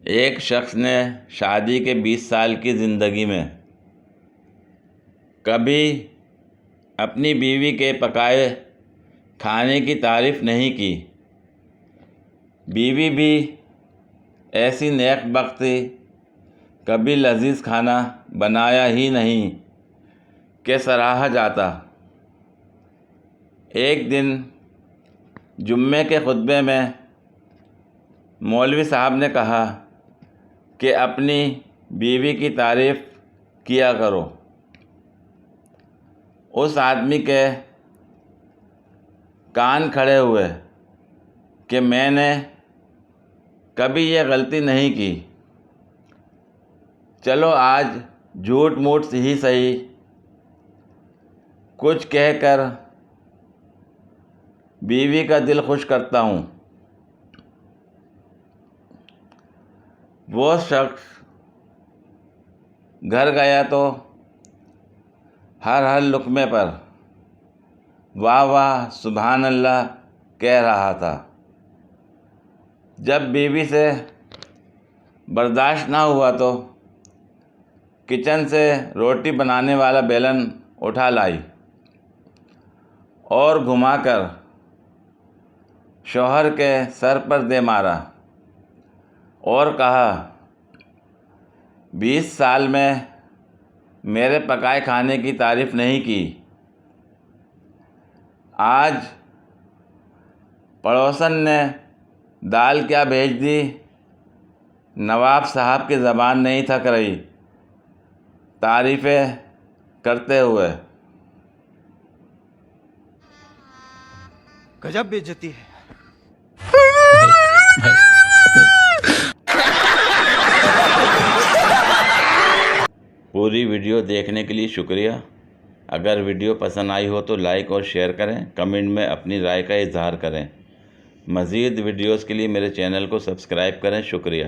ایک شخص نے شادی کے 20 سال کی زندگی میں کبھی اپنی بیوی کے پکائے کھانے کی تعریف نہیں کی۔ بیوی بھی ایسی نیک بخت تھی، کبھی لذیذ کھانا بنایا ہی نہیں کہ سراہا جاتا۔ ایک دن جمعے کے خطبے میں مولوی صاحب نے کہا کہ اپنی بیوی کی تعریف کیا کرو۔ اس آدمی کے کان کھڑے ہوئے کہ میں نے کبھی یہ غلطی نہیں کی۔ چلو آج جھوٹ موٹ ہی صحیح کچھ کہہ کر بیوی کا دل خوش کرتا ہوں۔ وہ شخص گھر گیا تو ہر لقمے پر واہ واہ سبحان اللہ کہہ رہا تھا۔ جب بیوی سے برداشت نہ ہوا تو کچن سے روٹی بنانے والا بیلن اٹھا لائی اور گھما کر شوہر کے سر پر دے مارا اور کہا، 20 سال میں میرے پکائے کھانے کی تعریف نہیں کی، آج پڑوسن نے دال کیا بھیج دی۔ نواب صاحب کی زبان نہیں تھک رہی تعریفیں کرتے ہوئے۔ گجب بے عزتی ہے۔ پوری ویڈیو دیکھنے کے لیے شکریہ۔ اگر ویڈیو پسند آئی ہو تو لائک اور شیئر کریں، کمنٹ میں اپنی رائے کا اظہار کریں۔ مزید ویڈیوز کے لیے میرے چینل کو سبسکرائب کریں۔ شکریہ۔